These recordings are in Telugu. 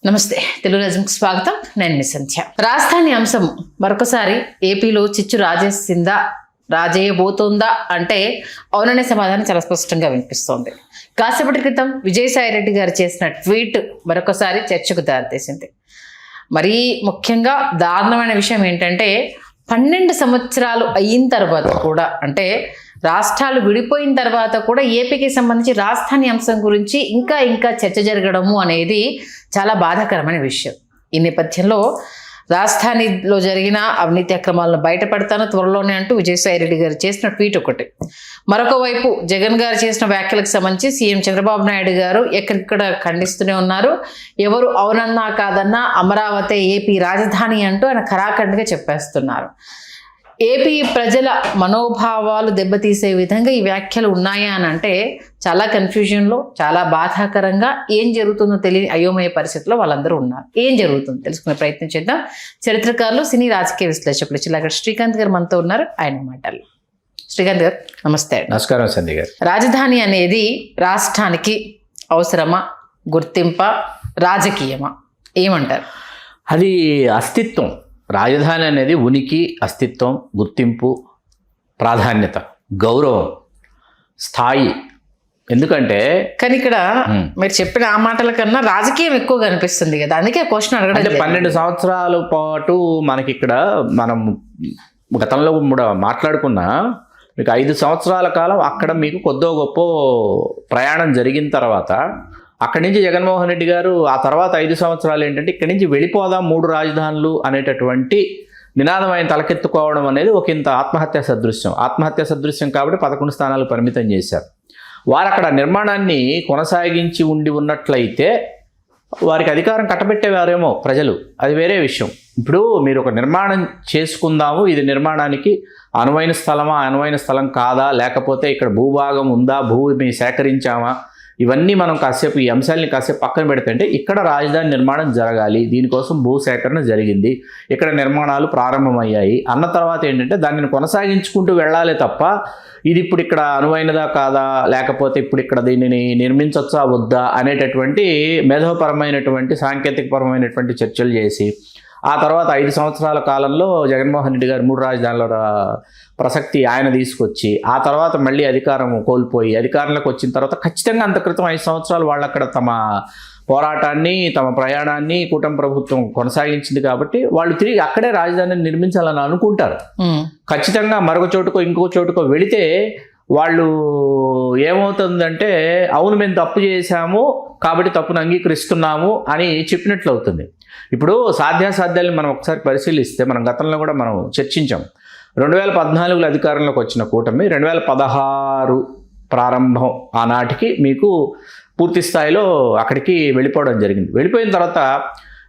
నమస్తే, తెలుగు రాజ్యంకి స్వాగతం. నేను మీ సంధ్య. రాజధాని అంశం మరొకసారి ఏపీలో చిచ్చు రాజేయబోతోందా అంటే అవుననే సమాధానం చాలా స్పష్టంగా వినిపిస్తోంది. కాసేపటి క్రితం విజయసాయిరెడ్డి గారు చేసిన ట్వీట్ మరొకసారి చర్చకు దారితీసింది. మరీ ముఖ్యంగా దారుణమైన విషయం ఏంటంటే 12 సంవత్సరాలు అయిన తర్వాత కూడా, అంటే రాష్ట్రాలు విడిపోయిన తర్వాత కూడా ఏపీకి సంబంధించి రాజధాని అంశం గురించి ఇంకా చర్చ జరగడము అనేది చాలా బాధాకరమైన విషయం. ఈ నేపథ్యంలో రాజధానిలో జరిగిన అవినీతి అక్రమాలను బయటపడతాను త్వరలోనే అంటూ విజయసాయిరెడ్డి గారు చేసిన ట్వీట్ ఒకటి. మరొక వైపు జగన్ గారు చేసిన వ్యాఖ్యలకు సంబంధించి సీఎం చంద్రబాబు నాయుడు గారు ఎక్కడిక్కడ ఖండిస్తూనే ఉన్నారు. ఎవరు అవునన్నా కాదన్నా అమరావతి ఏపీ రాజధాని అంటూ ఆయన ఖరాఖండిగా చెప్పేస్తున్నారు. ఏపీ ప్రజల మనోభావాలు దెబ్బతీసే విధంగా ఈ వ్యాఖ్యలు ఉన్నాయా అని అంటే చాలా కన్ఫ్యూజన్లో, చాలా బాధాకరంగా, ఏం జరుగుతుందో తెలియని అయోమయ పరిస్థితిలో వాళ్ళందరూ ఉన్నారు. ఏం జరుగుతుందో తెలుసుకునే ప్రయత్నం చేద్దాం. చరిత్రకారులు, సినీ రాజకీయ విశ్లేషకులు చిలాగడ శ్రీకాంత్ గారు మనతో ఉన్నారు. ఆయన మాటలు. శ్రీకాంత్ గారు నమస్తే. నమస్కారం సంధ్య గారు. రాజధాని అనేది రాష్ట్రానికి అవసరమా, గుర్తింప, రాజకీయమా, ఏమంటారు? అది అస్తిత్వం. రాజధాని అనేది ఉనికి, అస్తిత్వం, గుర్తింపు, ప్రాధాన్యత, గౌరవం, స్థాయి. ఎందుకంటే కానీ ఇక్కడ మీరు చెప్పిన ఆ మాటల కన్నా రాజకీయం ఎక్కువ కనిపిస్తుంది కదా, అందుకే క్వశ్చన్ అడగడం. 12 సంవత్సరాల పాటు మనకి ఇక్కడ మనం గతంలో కూడా మాట్లాడుకున్నా, మీకు 5 సంవత్సరాల కాలం అక్కడ మీకు కొద్దో గొప్ప ప్రయాణం జరిగిన తర్వాత అక్కడి నుంచి జగన్మోహన్ రెడ్డి గారు ఆ తర్వాత 5 సంవత్సరాలు ఏంటంటే ఇక్కడి నుంచి వెళ్ళిపోదాం 3 రాజధానులు అనేటటువంటి నినాదం ఆయన తలకెత్తుకోవడం అనేది ఒక ఇంత ఆత్మహత్యా సదృశ్యం కాబట్టి 11 స్థానాలు పరిమితం చేశారు. వారు అక్కడ నిర్మాణాన్ని కొనసాగించి ఉన్నట్లయితే వారికి అధికారం కట్టబెట్టేవారేమో ప్రజలు, అది వేరే విషయం. ఇప్పుడు మీరు ఒక నిర్మాణం చేసుకుందాము, ఇది నిర్మాణానికి అనువైన స్థలమా, అనువైన స్థలం కాదా, లేకపోతే ఇక్కడ భూభాగం ఉందా, భూమి సేకరించామా, ఇవన్నీ మనం కాసేపు ఈ అంశాలని కాసేపు పక్కన పెడితే ఇక్కడ రాజధాని నిర్మాణం జరగాలి, దీనికోసం భూసేకరణ జరిగింది, ఇక్కడ నిర్మాణాలు ప్రారంభమయ్యాయి అన్న తర్వాత ఏంటంటే దానిని కొనసాగించుకుంటూ వెళ్ళాలి తప్ప ఇది ఇప్పుడు ఇక్కడ అనువైనదా కాదా, లేకపోతే ఇప్పుడు ఇక్కడ దీనిని నిర్మించవచ్చా వద్దా అనేటటువంటి మేధోపరమైనటువంటి సాంకేతికపరమైనటువంటి చర్చలు చేసి ఆ తర్వాత 5 సంవత్సరాల కాలంలో జగన్మోహన్ రెడ్డి గారు 3 రాజధానుల ప్రసక్తి ఆయన తీసుకొచ్చి ఆ తర్వాత మళ్ళీ అధికారం కోల్పోయి అధికారంలోకి వచ్చిన తర్వాత ఖచ్చితంగా అంత క్రితం 5 సంవత్సరాలు వాళ్ళు అక్కడ తమ పోరాటాన్ని, తమ ప్రయాణాన్ని కూటమి ప్రభుత్వం కొనసాగించింది కాబట్టి వాళ్ళు తిరిగి అక్కడే రాజధానిని నిర్మించాలని అనుకుంటారు. ఖచ్చితంగా మరొక చోటుకో ఇంకో చోటుకో వెళితే వాళ్ళు ఏమవుతుందంటే అవును మేము తప్పు చేశాము కాబట్టి తప్పును అంగీకరిస్తున్నాము అని చెప్పినట్లు అవుతుంది. ఇప్పుడు సాధ్యాసాధ్యాలను మనం ఒకసారి పరిశీలిస్తే మనం గతంలో కూడా మనం చర్చించాం. 2014లో అధికారంలోకి వచ్చిన కూటమి 2016 ప్రారంభం ఆనాటికి మీకు పూర్తి స్థాయిలో అక్కడికి వెళ్ళిపోవడం జరిగింది. వెళ్ళిపోయిన తర్వాత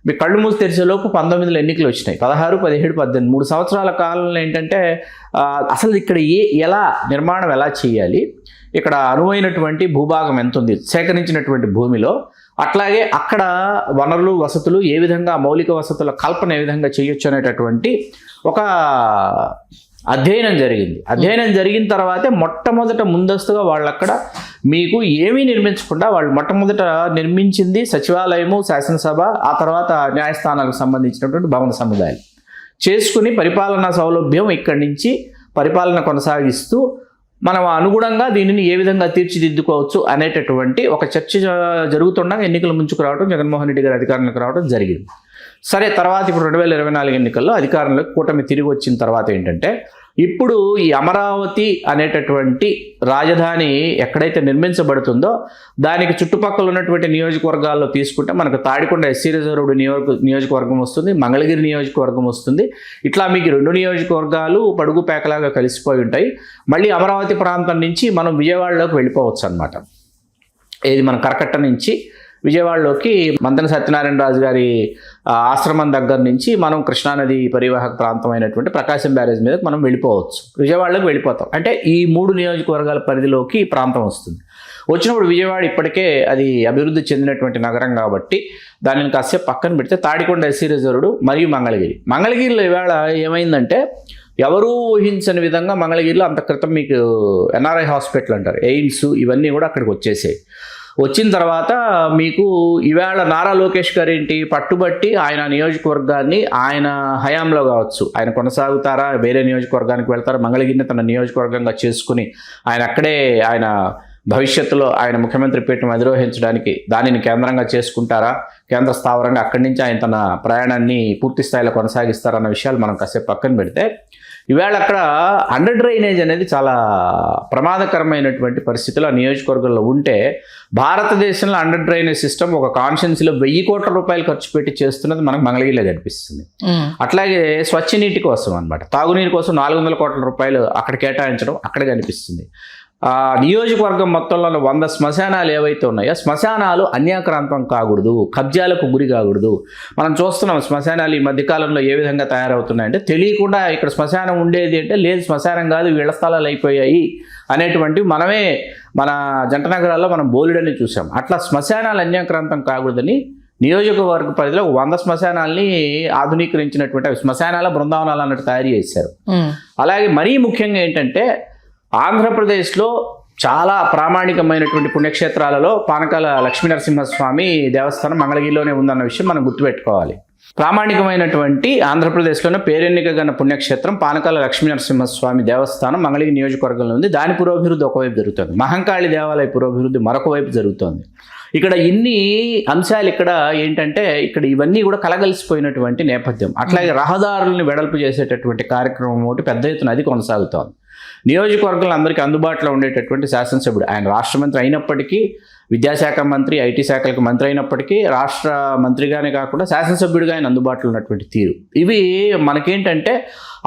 మీ కళ్ళు మూసి తెరిచేలోపు 19లో ఎన్నికలు వచ్చినాయి. 16, 17, 18 3 సంవత్సరాల కాలంలో ఏంటంటే అసలు ఇక్కడ ఎలా నిర్మాణం ఎలా చేయాలి, ఇక్కడ అనువైనటువంటి భూభాగం ఎంత ఉంది సేకరించినటువంటి భూమిలో, అట్లాగే అక్కడ వనరులు, వసతులు ఏ విధంగా, మౌలిక వసతుల కల్పన ఏ విధంగా చేయొచ్చు అనేటటువంటి ఒక అధ్యయనం జరిగింది. అధ్యయనం జరిగిన తర్వాతే మొట్టమొదట ముందస్తుగా వాళ్ళు అక్కడ మీకు ఏమీ నిర్మించకుండా వాళ్ళు మొట్టమొదట నిర్మించింది సచివాలయము, శాసనసభ, ఆ తర్వాత న్యాయస్థానాలకు సంబంధించినటువంటి భవన సముదాయాలు చేసుకుని పరిపాలనా సౌలభ్యం ఇక్కడి నుంచి పరిపాలన కొనసాగిస్తూ మనం అనుగుణంగా దీనిని ఏ విధంగా తీర్చిదిద్దుకోవచ్చు అనేటటువంటి ఒక చర్చ జరుగుతుండగా ఎన్నికలు ముంచుకు రావడం, జగన్మోహన్ రెడ్డి గారు అధికారంలోకి రావడం జరిగింది. సరే, తర్వాత ఇప్పుడు 2024 ఎన్నికల్లో అధికారంలోకి కూటమి తిరిగి వచ్చిన తర్వాత ఏంటంటే ఇప్పుడు ఈ అమరావతి అనేటటువంటి రాజధాని ఎక్కడైతే నిర్మించబడుతుందో దానికి చుట్టుపక్కల ఉన్నటువంటి నియోజకవర్గాల్లో తీసుకుంటే మనకు తాడికొండ ఎస్సీ రిజర్వ్డ్ నియోజకవర్గం వస్తుంది, మంగళగిరి నియోజకవర్గం వస్తుంది. ఇట్లా మీకు 2 నియోజకవర్గాలు పడుగు పేకలాగా కలిసిపోయి ఉంటాయి. మళ్ళీ అమరావతి ప్రాంతం నుంచి మనం విజయవాడలోకి వెళ్ళిపోవచ్చు అన్నమాట. ఇది మన కరకట్ట నుంచి విజయవాడలోకి మంతెన సత్యనారాయణ రాజు గారి ఆశ్రమం దగ్గర నుంచి మనం కృష్ణానది పరివాహక ప్రాంతం అయినటువంటి ప్రకాశం బ్యారేజ్ మీదకి మనం వెళ్ళిపోవచ్చు, విజయవాడలోకి వెళ్ళిపోతాం. అంటే ఈ 3 నియోజకవర్గాల పరిధిలోకి ఈ ప్రాంతం వస్తుంది. వచ్చినప్పుడు విజయవాడ ఇప్పటికే అది అభివృద్ధి చెందినటువంటి నగరం కాబట్టి దానిని కాసేపు పక్కన పెడితే తాడికొండ ఎస్సీ రిజర్వ్డ్ మరియు మంగళగిరిలో ఇవాళ ఏమైందంటే ఎవరూ ఊహించని విధంగా మంగళగిరిలో అంత క్రితం మీకు ఎన్ఆర్ఐ హాస్పిటల్ అంటారు, ఎయిమ్స్, ఇవన్నీ కూడా అక్కడికి వచ్చేసాయి. వచ్చిన తర్వాత మీకు ఈవేళ నారా లోకేష్ గారు ఏంటి పట్టుబట్టి ఆయన నియోజకవర్గాన్ని ఆయన హయాంలో కావచ్చు ఆయన కొనసాగుతారా, వేరే నియోజకవర్గానికి వెళ్తారా, మంగళగిరిని తన నియోజకవర్గంగా చేసుకుని ఆయన అక్కడే ఆయన భవిష్యత్తులో ఆయన ముఖ్యమంత్రి పీఠం అధిరోహించడానికి దానిని కేంద్రంగా చేసుకుంటారా, కేంద్ర స్థావరంగా అక్కడి నుంచి ఆయన తన ప్రయాణాన్ని పూర్తి స్థాయిలో కొనసాగిస్తారన్న విషయాలు మనం కాసేపు పక్కన పెడితే, ఈవేళ అక్కడ అండర్ డ్రైనేజ్ అనేది చాలా ప్రమాదకరమైనటువంటి పరిస్థితులు ఆ నియోజకవర్గంలో ఉంటే, భారతదేశంలో అండర్ డ్రైనేజ్ సిస్టమ్ ఒక కాన్స్టిట్యున్సీలో 1000 కోట్ల రూపాయలు ఖర్చు పెట్టి చేస్తున్నది మనకు మంగళగిరిలో కనిపిస్తుంది. అట్లాగే స్వచ్ఛ నీటి కోసం అనమాట, తాగునీరు కోసం 400 కోట్ల రూపాయలు అక్కడ కేటాయించడం అక్కడ కనిపిస్తుంది. నియోజకవర్గం మొత్తంలో 100 శ్మశానాలు ఏవైతే ఉన్నాయో శ్మశానాలు అన్యాక్రాంతం కాకూడదు, కబ్జాలకు గురి కాకూడదు. మనం చూస్తున్నాం శ్మశానాలు ఈ మధ్యకాలంలో ఏ విధంగా తయారవుతున్నాయంటే, తెలియకుండా ఇక్కడ శ్మశానం ఉండేది అంటే లేదు శ్మశానం కాదు వీళ్ళ స్థలాలు అయిపోయాయి అనేటువంటివి మనమే మన జంట నగరాల్లో మనం బోలెడని చూసాం. అట్లా శ్మశానాలు అన్యాక్రాంతం కాకూడదని నియోజకవర్గ పరిధిలో 100 శ్మశానాల్ని ఆధునీకరించినటువంటి శ్మశానాల బృందావనాలు అన్నట్టు తయారు చేశారు. అలాగే మరీ ముఖ్యంగా ఏంటంటే, ఆంధ్రప్రదేశ్లో చాలా ప్రామాణికమైనటువంటి పుణ్యక్షేత్రాలలో పానకాల లక్ష్మీనరసింహస్వామి దేవస్థానం మంగళగిరిలోనే ఉందన్న విషయం మనం గుర్తుపెట్టుకోవాలి. ప్రామాణికమైనటువంటి ఆంధ్రప్రదేశ్లోనే పేరెన్నికగన్న పుణ్యక్షేత్రం పానకాల లక్ష్మీనరసింహస్వామి దేవస్థానం మంగళగిరి నియోజకవర్గంలో ఉంది. దాని పురోభివృద్ధి ఒకవైపు జరుగుతుంది, మహంకాళి దేవాలయ పురోభివృద్ధి మరొక వైపు జరుగుతుంది. ఇక్కడ ఇన్ని అంశాలు ఇక్కడ ఏంటంటే, ఇక్కడ ఇవన్నీ కూడా కలగలిసిపోయినటువంటి నేపథ్యం. అట్లాగే రహదారులను వెడల్పు చేసేటటువంటి కార్యక్రమం ఒకటి పెద్ద ఎత్తున అది కొనసాగుతోంది. నియోజకవర్గంలో అందరికీ అందుబాటులో ఉండేటటువంటి శాసనసభ్యుడు ఆయన రాష్ట్ర మంత్రి అయినప్పటికీ, విద్యాశాఖ మంత్రి, ఐటీ శాఖలకు మంత్రి అయినప్పటికీ, రాష్ట్ర మంత్రిగానే కాకుండా శాసనసభ్యుడిగా ఆయన అందుబాటులో ఉన్నటువంటి తీరు, ఇవి మనకేంటంటే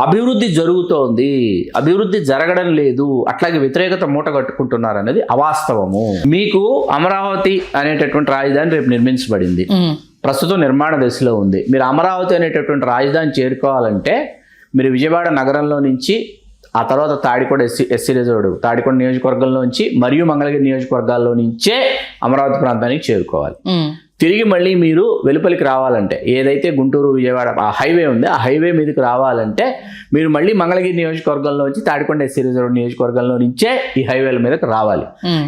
అభివృద్ధి జరుగుతోంది, అభివృద్ధి జరగడం లేదు, అట్లాగే వ్యతిరేకత మూట కట్టుకుంటున్నారు అనేది అవాస్తవము. మీకు అమరావతి అనేటటువంటి రాజధాని రేపు నిర్మించబడింది, ప్రస్తుతం నిర్మాణ దశలో ఉంది. మీరు అమరావతి అనేటటువంటి రాజధాని చేరుకోవాలంటే మీరు విజయవాడ నగరంలో నుంచి, ఆ తర్వాత తాడికొండ ఎస్సీ రిజర్వ్డ్ తాడికొండ నియోజకవర్గంలోంచి మరియు మంగళగిరి నియోజకవర్గాల్లో నుంచే అమరావతి ప్రాంతానికి చేరుకోవాలి. తిరిగి మళ్ళీ మీరు వెలుపలికి రావాలంటే, ఏదైతే గుంటూరు విజయవాడ ఆ హైవే ఉంది, ఆ హైవే మీదకి రావాలంటే మీరు మళ్ళీ మంగళగిరి నియోజకవర్గంలో నుంచి తాడికొండ ఎస్సీ రిజర్వ్డ్ నియోజకవర్గంలో నుంచే ఈ హైవేల మీదకి రావాలి.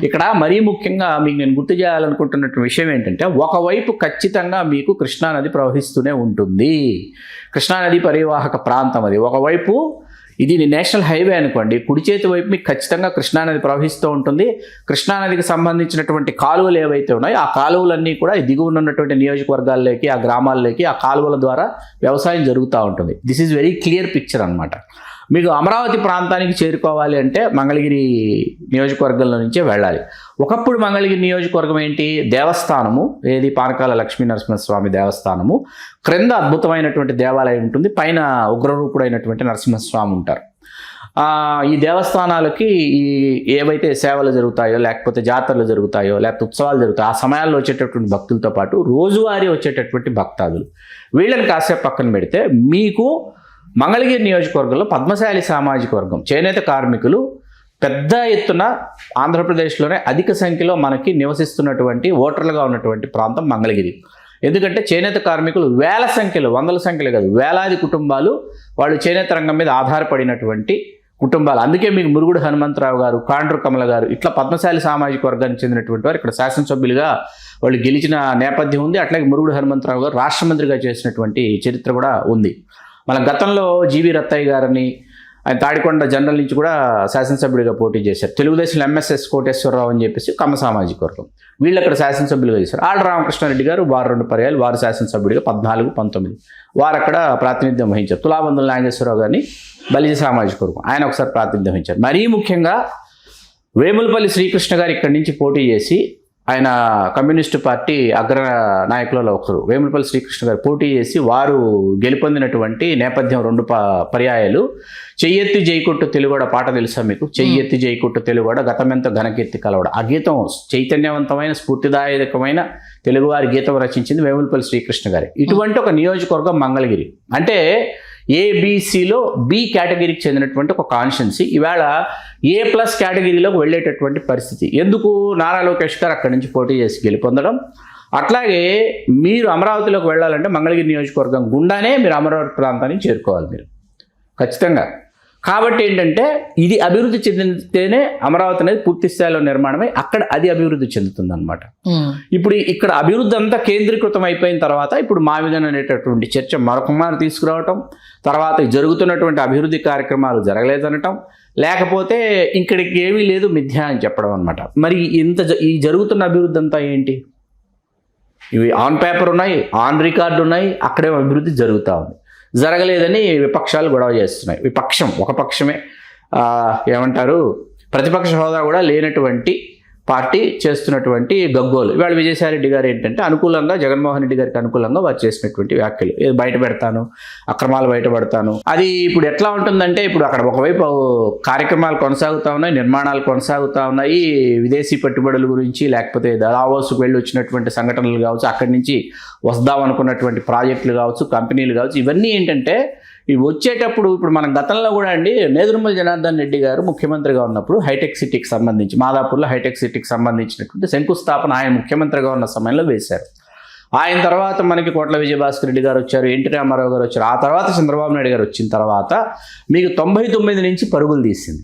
ఇక్కడ మరీ ముఖ్యంగా మీకు నేను గుర్తు చేయాలనుకుంటున్న విషయం ఏంటంటే, ఒకవైపు ఖచ్చితంగా మీకు కృష్ణానది ప్రవహిస్తూనే ఉంటుంది, కృష్ణానది పరివాహక ప్రాంతం అది. ఒకవైపు ఇది నేషనల్ హైవే అనుకోండి, కుడి చేతి వైపు మీకు ఖచ్చితంగా కృష్ణానది ప్రవహిస్తూ ఉంటుంది. కృష్ణానదికి సంబంధించినటువంటి కాలువలు ఏవైతే ఉన్నాయో ఆ కాలువలన్నీ కూడా దిగువన ఉన్నటువంటి నియోజకవర్గాల్లోకి, ఆ గ్రామాల్లోకి ఆ కాలువల ద్వారా వ్యవసాయం జరుగుతూ ఉంటుంది. This is very clear picture అనమాట. మీకు అమరావతి ప్రాంతానికి చేరుకోవాలి అంటే మంగళగిరి నియోజకవర్గంలో నుంచే వెళ్ళాలి. ఒకప్పుడు మంగళగిరి నియోజకవర్గం ఏంటి, దేవస్థానము, ఏది పానకాల లక్ష్మీనరసింహస్వామి దేవస్థానము, క్రింద అద్భుతమైనటువంటి దేవాలయం ఉంటుంది, పైన ఉగ్రరూపుడైనటువంటి నరసింహస్వామి ఉంటారు. ఈ దేవస్థానాలకి ఏవైతే సేవలు జరుగుతాయో, లేకపోతే జాతరలు జరుగుతాయో, లేకపోతే ఉత్సవాలు జరుగుతాయో, ఆ సమయాల్లో వచ్చేటటువంటి భక్తులతో పాటు రోజువారీ వచ్చేటటువంటి భక్తాదులు, వీళ్ళని కాసేపు పక్కన పెడితే మీకు మంగళగిరి నియోజకవర్గంలో పద్మశాలి సామాజిక వర్గం, చేనేత కార్మికులు పెద్ద ఎత్తున ఆంధ్రప్రదేశ్లోనే అధిక సంఖ్యలో మనకి నివసిస్తున్నటువంటి ఓటర్లుగా ఉన్నటువంటి ప్రాంతం మంగళగిరి. ఎందుకంటే చేనేత కార్మికులు వేల సంఖ్యలో, వందల సంఖ్యలో కాదు వేలాది కుటుంబాలు వాళ్ళు చేనేత రంగం మీద ఆధారపడినటువంటి కుటుంబాలు. అందుకే మీకు మురుగుడు హనుమంతరావు గారు, కాండ్రు కమల గారు ఇట్లా పద్మశాలి సామాజిక వర్గానికి చెందినటువంటి వారు ఇక్కడ శాసనసభ్యులుగా వాళ్ళు గెలిచిన నేపథ్యం ఉంది. అట్లాగే మురుగుడు హనుమంతరావు గారు రాష్ట్ర మంత్రిగా చేసినటువంటి చరిత్ర కూడా ఉంది. మన గతంలో జీవి రత్తయ్య గారిని ఆయన తాడికొండ జనరల్ నుంచి కూడా శాసనసభ్యుడిగా పోటీ చేశారు. తెలుగుదేశం ఎంఎస్ఎస్ కోటేశ్వరరావు అని చెప్పేసి కమ్మ సామాజిక వర్గం, వీళ్ళు అక్కడ శాసనసభ్యులుగా చేశారు. ఆళ్ళ రామకృష్ణారెడ్డి గారు వారు 2 పర్యాలు వారు శాసనసభ్యుడిగా 14, 19 వారు అక్కడ ప్రాతినిధ్యం వహించారు. తులాబంధుల నాగేశ్వరరావు గారిని బలిజ సామాజిక వర్గం, ఆయన ఒకసారి ప్రాతినిధ్యం వహించారు. మరీ ముఖ్యంగా వేములపల్లి శ్రీకృష్ణ గారు ఇక్కడి నుంచి పోటీ చేసి, ఆయన కమ్యూనిస్టు పార్టీ అగ్ర నాయకులలో ఒకరు, వేములపల్లి శ్రీకృష్ణ గారు పోటీ చేసి వారు గెలుపొందినటువంటి నేపథ్యం 2 పర్యాయాలు. చెయ్యెత్తి జైకొట్టు తెలుగోడ పాట తెలుసా మీకు? చెయ్యెత్తి జైకొట్టు తెలుగోడ గతమెంత ఘనకీర్తి కలవడ. ఆ గీతం చైతన్యవంతమైన స్ఫూర్తిదాయకమైన తెలుగువారి గీతం రచించింది వేములపల్లి శ్రీకృష్ణ గారి. ఇటువంటి ఒక నియోజకవర్గం మంగళగిరి అంటే ఏబిసిలో బి కేటగిరీకి చెందినటువంటి ఒక కాన్స్టిట్యున్సీ ఇవాళ A+ కేటగిరీలోకి వెళ్ళేటటువంటి పరిస్థితి. ఎందుకు? నారా లోకేష్ గారు అక్కడి నుంచి పోటీ చేసి గెలుపొందడం. అట్లాగే మీరు అమరావతిలోకి వెళ్ళాలంటే మంగళగిరి నియోజకవర్గం గుండానే మీరు అమరావతి ప్రాంతానికి చేరుకోవాలి. మీరు ఖచ్చితంగా కాబట్టి ఏంటంటే ఇది అభివృద్ధి చెందితేనే అమరావతి అనేది పూర్తి స్థాయిలో నిర్మాణమై అక్కడ అది అభివృద్ధి చెందుతుంది అనమాట. ఇప్పుడు ఇక్కడ అభివృద్ధి అంతా కేంద్రీకృతం అయిపోయిన తర్వాత ఇప్పుడు మా విధానం అనేటటువంటి చర్చ మరొకమారు తీసుకురావటం, తర్వాత జరుగుతున్నటువంటి అభివృద్ధి కార్యక్రమాలు జరగలేదనటం, లేకపోతే ఇక్కడికి ఏమీ లేదు మిథ్యా అని చెప్పడం అనమాట. మరి ఈ జరుగుతున్న అభివృద్ధి అంతా ఏంటి? ఇవి ఆన్ పేపర్ ఉన్నాయి, ఆన్ రికార్డు ఉన్నాయి, అక్కడే అభివృద్ధి జరుగుతూ ఉంది. జరగలేదని విపక్షాలు గొడవ చేస్తున్నాయి. ఒక పక్షమే ఏమంటారు, ప్రతిపక్ష హోదా కూడా లేనటువంటి పార్టీ చేస్తున్నటువంటి గగ్గోలు. ఇవాళ విజయసాయిరెడ్డి గారు ఏంటంటే అనుకూలంగా, జగన్మోహన్ రెడ్డి గారికి అనుకూలంగా వారు చేసినటువంటి వ్యాఖ్యలు, బయట పెడతాను, అక్రమాలు బయటపడతాను. అది ఇప్పుడు ఎట్లా ఉంటుందంటే, ఇప్పుడు అక్కడ ఒకవైపు కార్యక్రమాలు కొనసాగుతూ ఉన్నాయి, నిర్మాణాలు కొనసాగుతూ ఉన్నాయి, విదేశీ పెట్టుబడుల గురించి, లేకపోతే దావోస్కు వెళ్ళి వచ్చినటువంటి సంఘటనలు కావచ్చు, అక్కడి నుంచి వస్తామనుకున్నటువంటి ప్రాజెక్టులు కావచ్చు, కంపెనీలు కావచ్చు, ఇవన్నీ ఏంటంటే ఇవి వచ్చేటప్పుడు ఇప్పుడు మనం గతంలో కూడా అండి నేదురుమల జనార్దన్ రెడ్డి గారు ముఖ్యమంత్రిగా ఉన్నప్పుడు హైటెక్ సిటీకి సంబంధించి, మాదాపూర్లో హైటెక్ సిటీకి సంబంధించినటువంటి శంకుస్థాపన ఆయన ముఖ్యమంత్రిగా ఉన్న సమయంలో వేశారు. ఆయన తర్వాత మనకి కోట్ల విజయభాస్కర్ రెడ్డి గారు వచ్చారు, ఎన్టీ రామారావు గారు వచ్చారు, ఆ తర్వాత చంద్రబాబు నాయుడు గారు వచ్చిన తర్వాత మీకు 99 నుంచి పరుగులు తీసింది.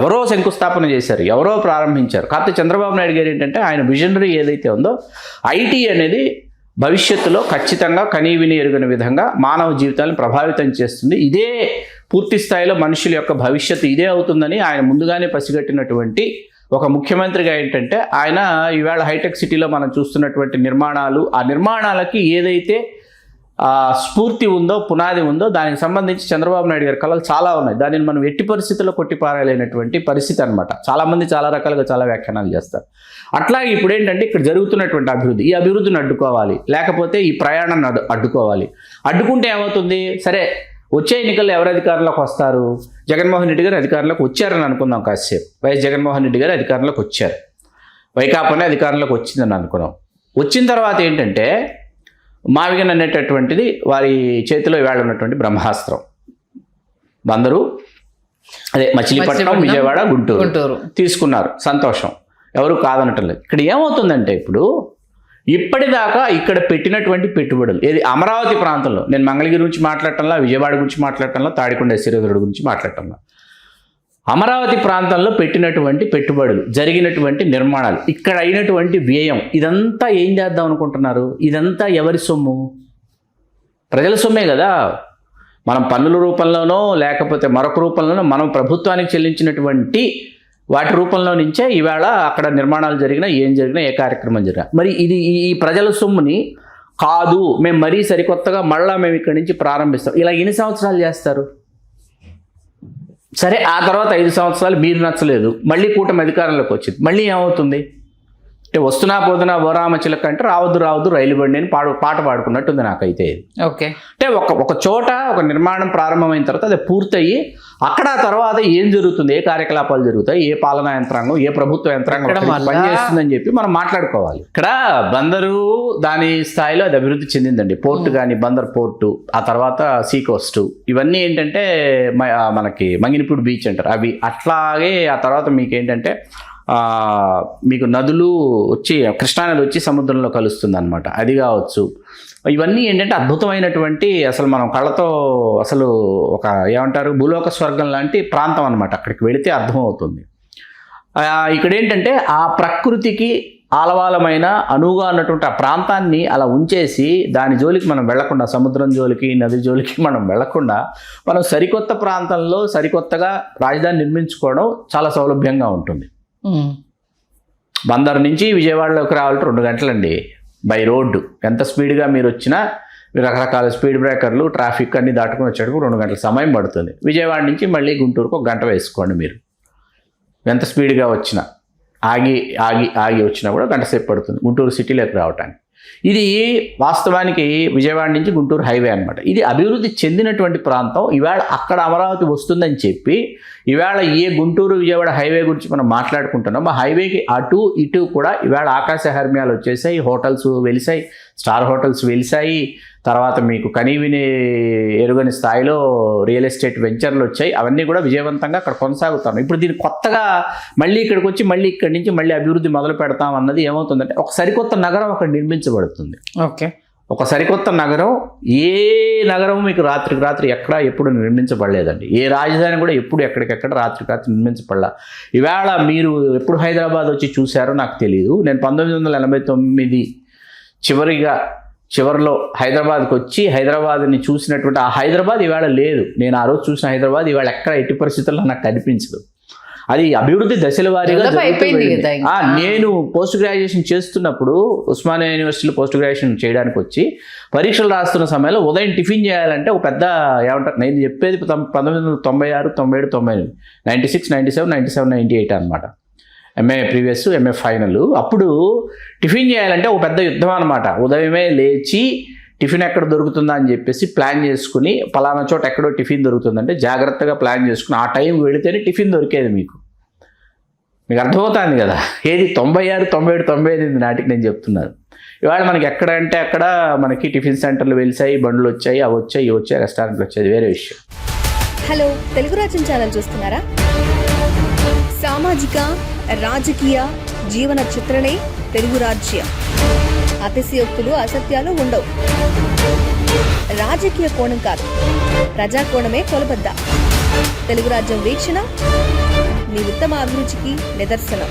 ఎవరో శంకుస్థాపన చేశారు, ఎవరో ప్రారంభించారు. కాకపోతే చంద్రబాబు నాయుడు గారు ఏంటంటే ఆయన విజనరీ ఏదైతే ఉందో ఐటీ అనేది భవిష్యత్తులో ఖచ్చితంగా కనీవిని ఎరుగని విధంగా మానవ జీవితాలను ప్రభావితం చేస్తుంది, ఇదే పూర్తి స్థాయిలో మనుషుల యొక్క భవిష్యత్తు ఇదే అవుతుందని ఆయన ముందుగానే పసిగట్టినటువంటి ఒక ముఖ్యమంత్రిగా ఏంటంటే ఆయన ఈవేళ హైటెక్ సిటీలో మనం చూస్తున్నటువంటి నిర్మాణాలు, ఆ నిర్మాణాలకి ఏదైతే స్ఫూర్తి ఉందో, పునాది ఉందో, దానికి సంబంధించి చంద్రబాబు నాయుడు గారి కళలు చాలా ఉన్నాయి. దానిని మనం ఎట్టి పరిస్థితుల్లో కొట్టిపారేలేనటువంటి పరిస్థితి అనమాట. చాలామంది చాలా రకాలుగా చాలా వ్యాఖ్యానాలు చేస్తారు. అట్లాగే ఇప్పుడు ఏంటంటే ఇక్కడ జరుగుతున్నటువంటి అభివృద్ధి, ఈ అభివృద్ధిని అడ్డుకోవాలి, లేకపోతే ఈ ప్రయాణాన్ని అడ్డుకోవాలి. అడ్డుకుంటే ఏమవుతుంది? సరే, వచ్చే ఎన్నికల్లో ఎవరు అధికారంలోకి వస్తారు? జగన్మోహన్ రెడ్డి గారు అధికారంలోకి వచ్చారని అనుకుందాం కాసేపు. వైఎస్ జగన్మోహన్ రెడ్డి గారు అధికారంలోకి వచ్చారు, వైకాపానే అధికారంలోకి వచ్చిందని అనుకున్నాం. వచ్చిన తర్వాత ఏంటంటే మావిగన్ అనేటటువంటిది వారి చేతిలో ఇవాళ ఉన్నటువంటి బ్రహ్మాస్త్రం. బందరు, అదే మచిలీపట్నం, విజయవాడ, గుంటూరు తీసుకున్నారు, సంతోషం, ఎవరు కాదనటం లేదు. ఇక్కడ ఏమవుతుందంటే ఇప్పుడు ఇప్పటిదాకా ఇక్కడ పెట్టినటువంటి పెట్టుబడులు ఏది అమరావతి ప్రాంతంలో, నేను మంగళగిరి గురించి మాట్లాడటంలో, విజయవాడ గురించి మాట్లాడటంలో, తాడికొండ శ్రీధరుడు గురించి మాట్లాడటంలో, అమరావతి ప్రాంతంలో పెట్టినటువంటి పెట్టుబడులు, జరిగినటువంటి నిర్మాణాలు, ఇక్కడ అయినటువంటి వ్యయం, ఇదంతా ఏం చేద్దాం అనుకుంటున్నారు? ఇదంతా ఎవరి సొమ్ము? ప్రజల సొమ్మే కదా. మనం పన్నుల రూపంలోనో లేకపోతే మరొక రూపంలోనో మనం ప్రభుత్వానికి చెల్లించినటువంటి వాటి రూపంలో నుంచే ఈవేళ అక్కడ నిర్మాణాలు జరిగినా, ఏం జరిగినా, ఏ కార్యక్రమం జరిగినా, మరి ఇది ఈ ప్రజల సొమ్ముని కాదు, మేము మరీ సరికొత్తగా మళ్ళా మేము ఇక్కడి నుంచి ప్రారంభిస్తాం, ఇలా ఎన్ని సంవత్సరాలు చేస్తారు? సరే, ఆ తర్వాత 5 సంవత్సరాలు మీరు నచ్చలేదు, మళ్ళీ కూటమి అధికారంలోకి వచ్చింది, మళ్ళీ ఏమవుతుంది అంటే వస్తున్నా పోతున్నా బోరామచిలక అంటే రావద్దు రైలు బండి అని పాట పాడుకున్నట్టుంది నాకైతే. ఓకే, అంటే ఒక చోట ఒక నిర్మాణం ప్రారంభమైన తర్వాత అది పూర్తయ్యి అక్కడ తర్వాత ఏం జరుగుతుంది, ఏ కార్యకలాపాలు జరుగుతాయి, ఏ పాలనా యంత్రాంగం, ఏ ప్రభుత్వ యంత్రాంగం పనిచేస్తుందని చెప్పి మనం మాట్లాడుకోవాలి. ఇక్కడ బందరు దాని స్థాయిలో అది అభివృద్ధి చెందిందండి. పోర్టు కానీ, బందర్ పోర్టు, ఆ తర్వాత సీ కోస్ట్, ఇవన్నీ ఏంటంటే మనకి మంగినపూడి బీచ్ అంటారు అవి. అట్లాగే ఆ తర్వాత మీకు ఏంటంటే మీకు నదులు వచ్చి, కృష్ణానది వచ్చి సముద్రంలో కలుస్తుంది అనమాట, అది కావచ్చు. ఇవన్నీ ఏంటంటే అద్భుతమైనటువంటి, అసలు మనం కళ్ళతో అసలు ఒక ఏమంటారు భూలోక స్వర్గం లాంటి ప్రాంతం అనమాట. అక్కడికి వెళితే అర్థమవుతుంది. ఇక్కడ ఏంటంటే ఆ ప్రకృతికి ఆలవాలమైన అనువుగా ఉన్నటువంటి ఆ ప్రాంతాన్ని అలా ఉంచేసి దాని జోలికి మనం వెళ్లకుండా, సముద్రం జోలికి, నది జోలికి మనం వెళ్లకుండా, మనం సరికొత్త ప్రాంతంలో సరికొత్తగా రాజధాని నిర్మించుకోవడం చాలా సౌలభ్యంగా ఉంటుంది. బందర్ నుంచి విజయవాడలోకి రావాలంటే 2 గంటలండి బై రోడ్డు. ఎంత స్పీడ్గా మీరు వచ్చినా, రకరకాల స్పీడ్ బ్రేకర్లు, ట్రాఫిక్ అన్ని దాటుకుని వచ్చేటప్పుడు 2 గంటల సమయం పడుతుంది. విజయవాడ నుంచి మళ్ళీ గుంటూరుకు 1 గంట వేసుకోండి మీరు, ఎంత స్పీడ్గా వచ్చినా. ఆగి వచ్చినా కూడా 1 గంట సేపు పడుతుంది గుంటూరు సిటీలోకి రావడానికి. ఇది వాస్తవానికి విజయవాడ నుంచి గుంటూరు హైవే అనమాట. ఇది అభివృద్ధి చెందినటువంటి ప్రాంతం. ఇవాళ అక్కడ అమరావతి వస్తుందని చెప్పి ఇవాళ ఏ గుంటూరు విజయవాడ హైవే గురించి మనం మాట్లాడుకుంటున్నాం, ఆ హైవేకి అటు ఇటు కూడా ఇవాళ ఆకాశ హర్మ్యాలు వచ్చేసాయి, హోటల్స్ వెలిసాయి, స్టార్ హోటల్స్ వెలిసాయి, తర్వాత మీకు కనీవిని ఎరుగని స్థాయిలో రియల్ ఎస్టేట్ వెంచర్లు వచ్చాయి. అవన్నీ కూడా విజయవంతంగా అక్కడ కొనసాగుతాం. ఇప్పుడు దీన్ని కొత్తగా మళ్ళీ ఇక్కడికి వచ్చి మళ్ళీ ఇక్కడి నుంచి మళ్ళీ అభివృద్ధి మొదలు పెడతాం అన్నది ఏమవుతుందంటే ఒక సరికొత్త నగరం అక్కడ నిర్మించబడుతుంది. ఓకే, ఒక సరికొత్త నగరం, ఏ నగరం మీకు రాత్రికి రాత్రి ఎక్కడ ఎప్పుడు నిర్మించబడలేదండి. ఏ రాజధాని కూడా ఎప్పుడు ఎక్కడికెక్కడ రాత్రికి రాత్రి నిర్మించబడలా. ఇవాళ మీరు ఎప్పుడు హైదరాబాద్ వచ్చి చూశారో నాకు తెలియదు. నేను 1989 చివరిలో హైదరాబాద్కి వచ్చి హైదరాబాద్ని చూసినటువంటి ఆ హైదరాబాద్ ఇవాళ లేదు. నేను ఆ రోజు చూసిన హైదరాబాద్ ఇవాళ ఎక్కడ ఎట్టి పరిస్థితుల్లో నాకు కనిపించదు. అది అభివృద్ధి దశల వారీగా అయిపోయింది కదా. నేను పోస్ట్ గ్రాడ్యుయేషన్ చేస్తున్నప్పుడు ఉస్మానియా యూనివర్సిటీలో పోస్ట్ గ్రాడ్యుయేషన్ చేయడానికి వచ్చి పరీక్షలు రాస్తున్న సమయంలో ఉదయం టిఫిన్ చేయాలంటే ఒక పెద్ద ఏమంటారు, నేను చెప్పేది 1996, 97, 98, 96, 97, 97, 98 అనమాట. MA previous, MA final. అప్పుడు టిఫిన్ చేయాలంటే ఒక పెద్ద యుద్ధం అనమాట. ఉదయమే లేచి టిఫిన్ ఎక్కడ దొరుకుతుందా అని చెప్పేసి ప్లాన్ చేసుకుని, పలానా చోట ఎక్కడో టిఫిన్ దొరుకుతుందంటే జాగ్రత్తగా ప్లాన్ చేసుకుని ఆ టైం వెళితేనే టిఫిన్ దొరికేది. మీకు అర్థమవుతుంది కదా. ఏది 96, 97, 98 నాటికి నేను చెప్తున్నాను. ఇవాళ మనకి ఎక్కడ అంటే అక్కడ మనకి టిఫిన్ సెంటర్లు వెలిసాయి, బండ్లు వచ్చాయి, అవి వచ్చాయి, ఇవి వచ్చాయి, రెస్టారెంట్లు వచ్చాయి, వేరే విషయం. హలో, తెలుగు రాజ్యం ఛానల్ చూస్తున్నారా? సామాజిక, రాజకీయ, జీవన చిత్రణే తెలుగు రాజ్యం. అతిశయోక్తులు, అసత్యాలు ఉండవు. రాజకీయ కోణం కాదు, ప్రజా కోణమే కొలబద్ద. తెలుగు రాజ్యం వీక్షణ మీ ఉత్తమ అభిరుచికి నిదర్శనం.